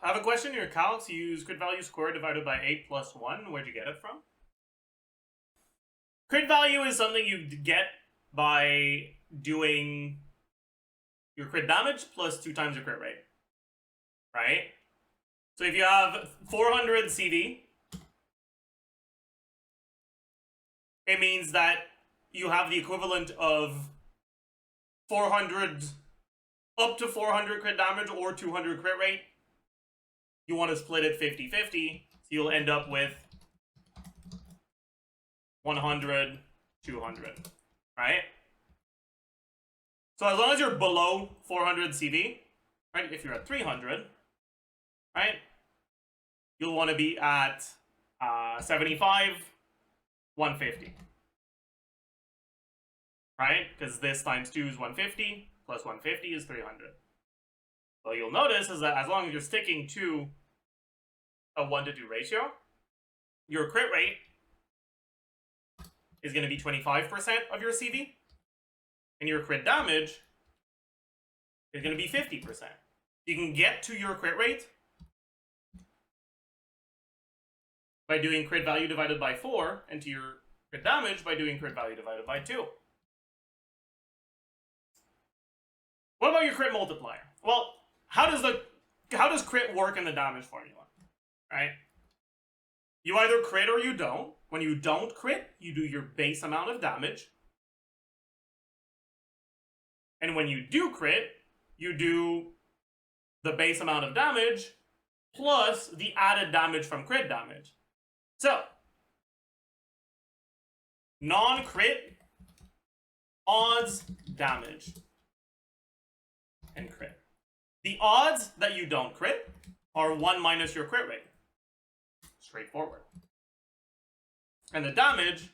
I have a question in your calcs. You use crit value squared divided by 8 plus 1. Where'd you get it from? Crit value is something you get by doing your crit damage plus 2 times your crit rate. Right? So if you have 400 CV, it means that you have the equivalent of 400, up to 400 crit damage or 200 crit rate. You want to split it 50-50, so you'll end up with 100, 200, right? So as long as you're below 400 CV, right, if you're at 300, right, you'll want to be at 75, 150, right? Because this times 2 is 150, plus 150 is 300. So you'll notice is that as long as you're sticking to a 1-to-2 ratio, your crit rate is going to be 25% of your CV, and your crit damage is going to be 50%. You can get to your crit rate by doing crit value divided by 4, and to your crit damage by doing crit value divided by 2. What about your crit multiplier? Well, how does crit work in the damage formula? Right? You either crit or you don't. When you don't crit, you do your base amount of damage. And when you do crit, you do the base amount of damage plus the added damage from crit damage. So, non-crit, odds, damage, and crit. The odds that you don't crit are 1 minus your crit rate. Straightforward. And the damage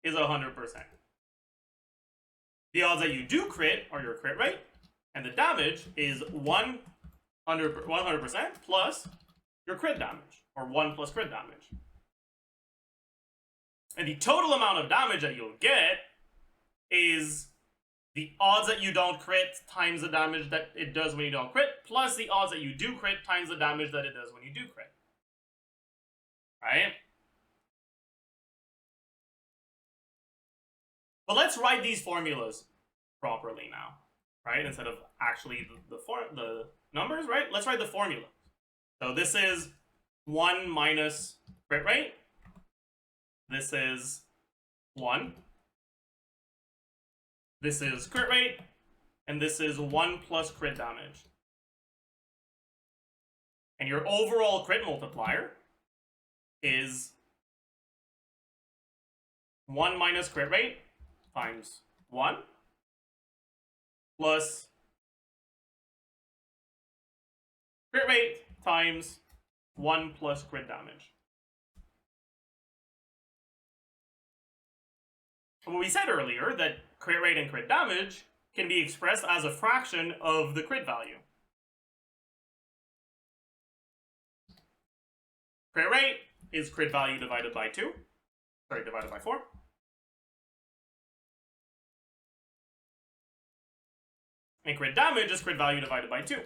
is 100%. The odds that you do crit are your crit rate, and the damage is 100% plus your crit damage, or 1 plus crit damage. And the total amount of damage that you'll get is the odds that you don't crit times the damage that it does when you don't crit, plus the odds that you do crit times the damage that it does when you do crit. Right? But let's write these formulas properly now, right? Instead of actually the numbers, right? Let's write the formula. So this is 1 minus crit rate. This is 1. This is crit rate. And this is 1 plus crit damage. And your overall crit multiplier is 1 minus crit rate times 1 plus crit rate times 1 plus crit damage. And what we said earlier, that crit rate and crit damage can be expressed as a fraction of the crit value. Crit rate is crit value divided by 2. Sorry, divided by 4. And crit damage is crit value divided by 2.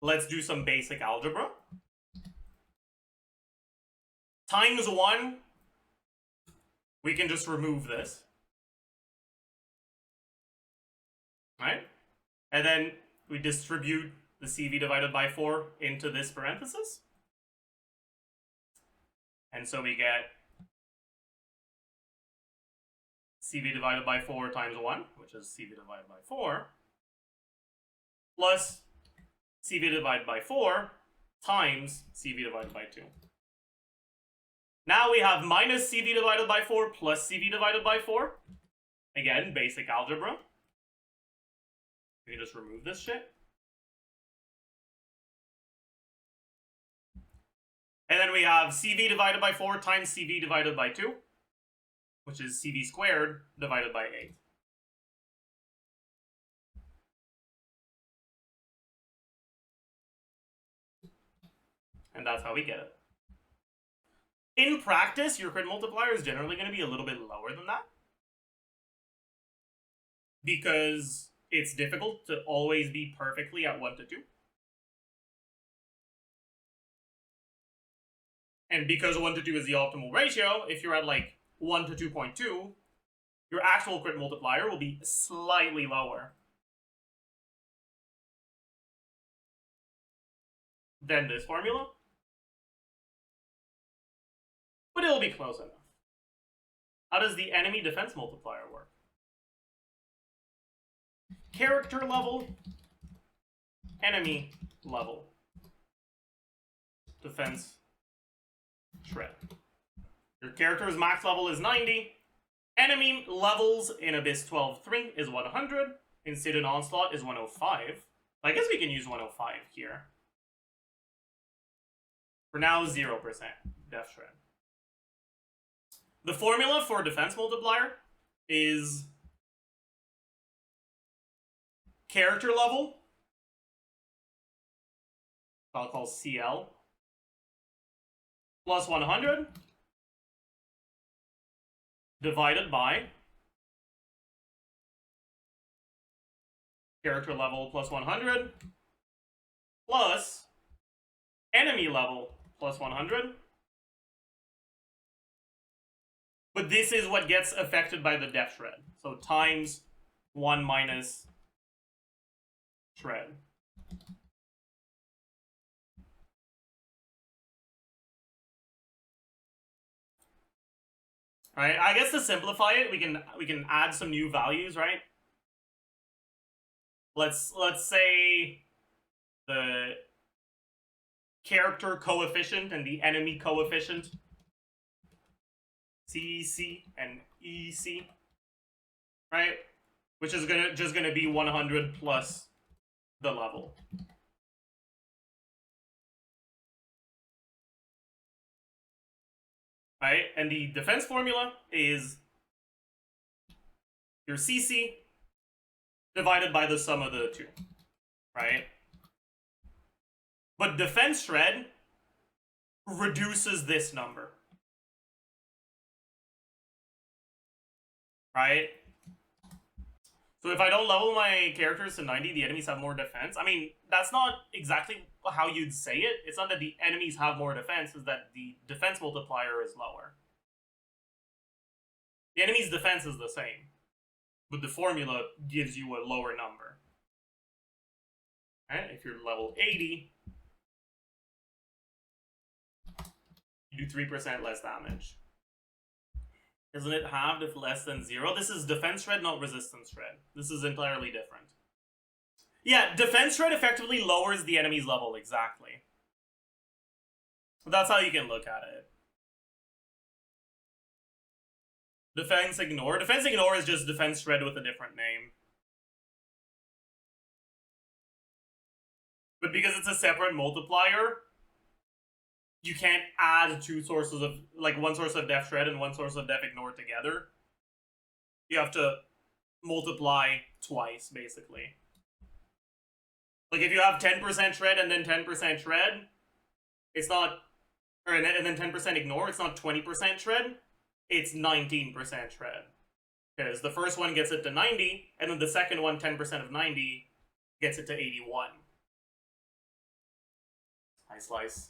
Let's do some basic algebra. Times 1, we can just remove this. Right? And then we distribute the CV divided by 4 into this parenthesis. And so we get CV divided by 4 times 1, which is CV divided by 4, plus CV divided by 4 times CV divided by 2. Now we have minus CV divided by 4 plus CV divided by 4. Again, basic algebra. We can just remove this shit. And then we have CV divided by 4 times CV divided by 2, which is CV squared divided by 8. And that's how we get it. In practice, your crit multiplier is generally going to be a little bit lower than that. Because it's difficult to always be perfectly at 1 to 2. And because 1 to 2 is the optimal ratio, if you're at like 1 to 2.2, your actual crit multiplier will be slightly lower than this formula. But it'll be close enough. How does the enemy defense multiplier work? Character level, enemy level, defense shred. Your character's max level is 90. Enemy levels in Abyss 12.3 is 100. In Sidon Onslaught is 105. I guess we can use 105 here. For now, 0% Def Shred. The formula for defense multiplier is character level, I'll call CL, plus 100 divided by character level plus 100 plus enemy level plus 100. But this is what gets affected by the Def Shred. So times 1 minus shred. Right? I guess to simplify it, we can add some new values, right? Let's say the character coefficient and the enemy coefficient, CEC and EC, right? Which is just gonna be 100 plus the level. Right? And the defense formula is your CC divided by the sum of the two. Right? But defense shred reduces this number. Right? So if I don't level my characters to 90, the enemies have more defense. I mean, that's not exactly how you'd say it. It's not that the enemies have more defense, it's that the defense multiplier is lower. The enemy's defense is the same, but the formula gives you a lower number. Right? If you're level 80, you do 3% less damage. Isn't it halved if less than 0? This is defense shred, not resistance shred. This is entirely different. Yeah, defense shred effectively lowers the enemy's level, exactly. That's how you can look at it. Defense ignore. Defense ignore is just defense shred with a different name. But because it's a separate multiplier, you can't add two sources of, like, one source of def shred and one source of def ignore together. You have to multiply twice, basically. Like, if you have 10% shred and then 10% shred, it's not, and then 10% ignore, it's not 20% shred, it's 19% shred. Because the first one gets it to 90, and then the second one, 10% of 90, gets it to 81. High slice.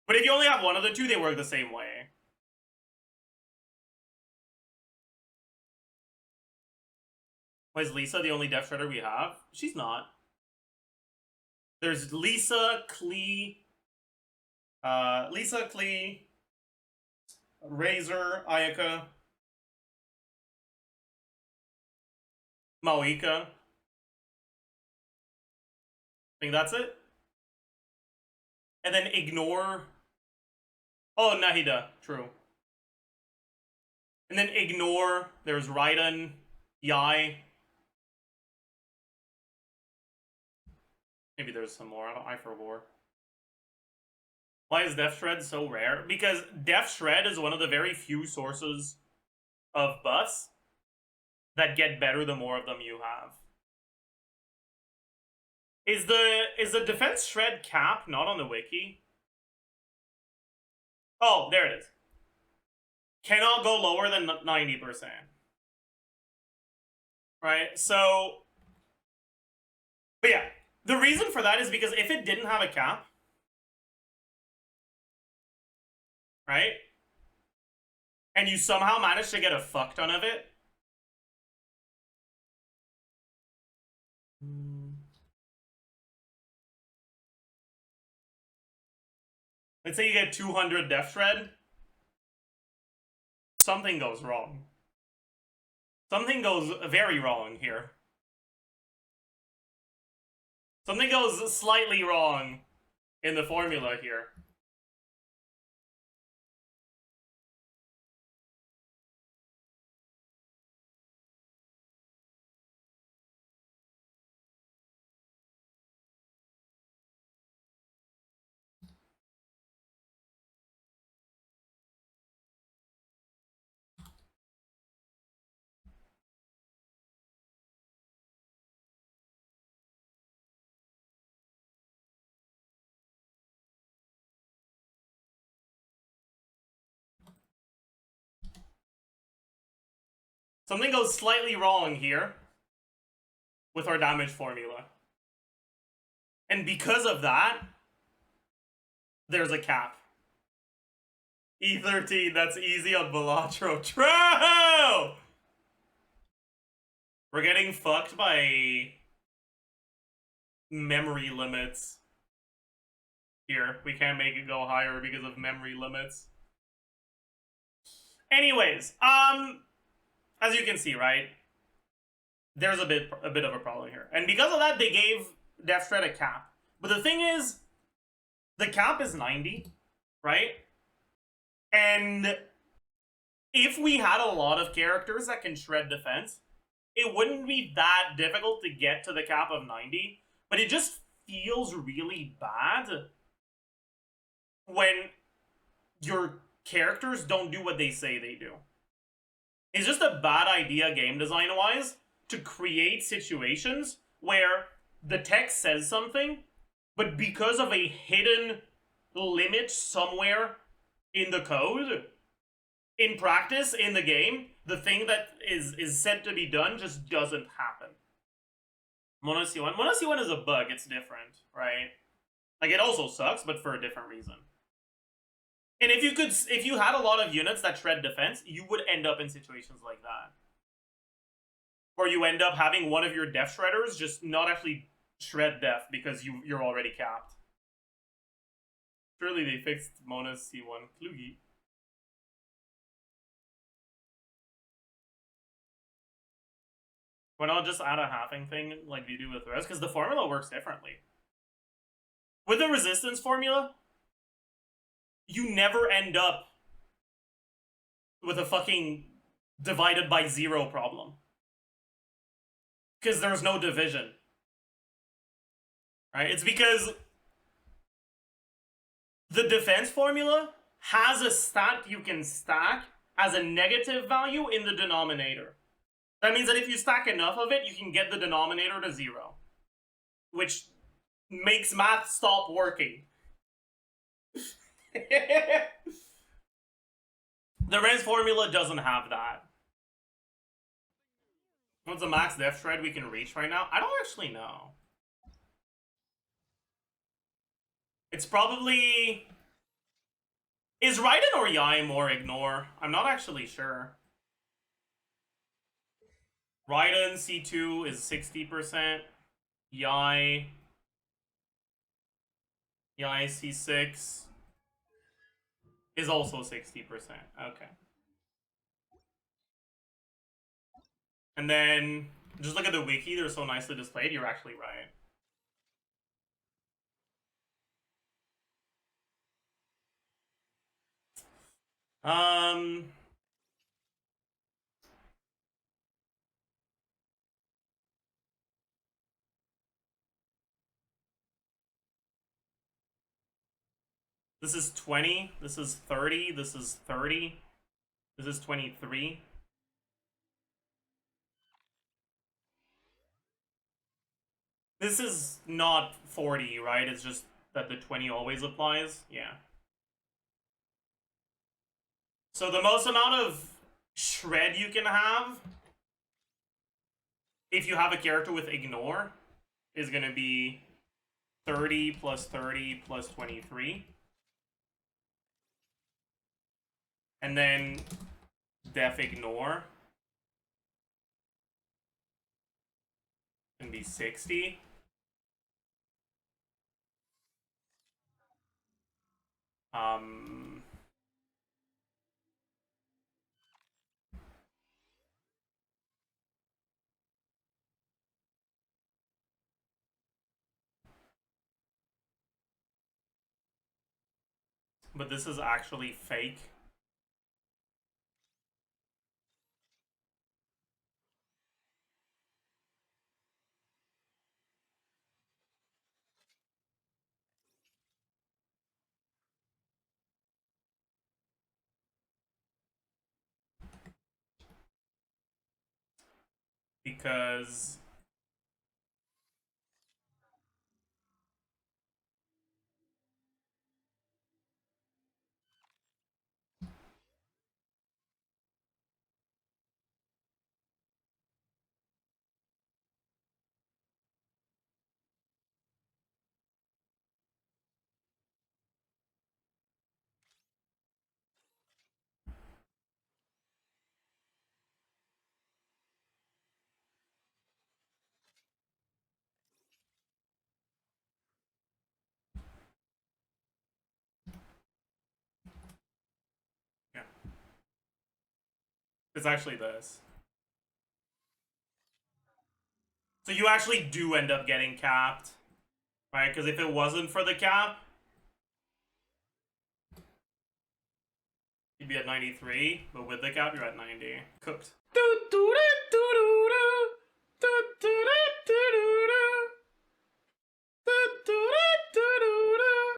But if you only have one of the two, they work the same way. Why is Lisa the only Def Shredder we have? She's not. There's Lisa, Klee, Razor, Ayaka, Maoika. I think that's it. And then ignore. Oh, Nahida, true. And then ignore. There's Raiden, Yai. Maybe there's some more. I forgot. Why is Def Shred so rare? Because Def Shred is one of the very few sources of buffs that get better the more of them you have. Is the defense shred cap not on the wiki? Oh, there it is. cannot go lower than 90%. Right? So, but yeah, the reason for that is because if it didn't have a cap, right, and you somehow managed to get a fuck ton of it, let's say you get 200 Death Shred, something goes wrong. Something goes very wrong here. Something goes slightly wrong in the formula here. Something goes slightly wrong here with our damage formula. And because of that, there's a cap. E13, that's easy on Balatro. True! We're getting fucked by memory limits. Here, we can't make it go higher because of memory limits. Anyways, as you can see, right, there's a bit of a problem here. And because of that, they gave Death Shred a cap. But the thing is, the cap is 90, right? And if we had a lot of characters that can shred defense, it wouldn't be that difficult to get to the cap of 90, but it just feels really bad when your characters don't do what they say they do. It's just a bad idea game design-wise to create situations where the text says something, but because of a hidden limit somewhere in the code, in practice, in the game, the thing that is said to be done just doesn't happen. Mono C1. Mono C1 is a bug, it's different, right? Like, it also sucks, but for a different reason. And if you had a lot of units that shred defense, you would end up in situations like that. Where you end up having one of your def shredders just not actually shred def because you're already capped. Surely they fixed Mona's C1 Klugi. Why not just add a halving thing like they do with the rest? Because the formula works differently. With the resistance formula, you never end up with a fucking divided by 0 problem. Because there's no division. Right? It's because the defense formula has a stat you can stack as a negative value in the denominator. That means that if you stack enough of it, you can get the denominator to 0. Which makes math stop working. The res formula doesn't have that. What's the max def shred we can reach right now? I don't actually know. It's probably... Is Raiden or Yai more ignore? I'm not actually sure. Raiden C2 is 60%. Yai C6 is also 60%. Okay. And then, just look at the wiki, they're so nicely displayed, you're actually right. This is 20, this is 30, this is 30, this is 23. This is not 40, right? It's just that the 20 always applies. Yeah. So the most amount of shred you can have, if you have a character with ignore, is going to be 30 plus 30 plus 23. And then def ignore can be 60. But this is actually fake. Because yeah, it's actually this. So you actually do end up getting capped, right? Because if it wasn't for the cap, you'd be at 93, but with the cap, you're at 90. Cooked.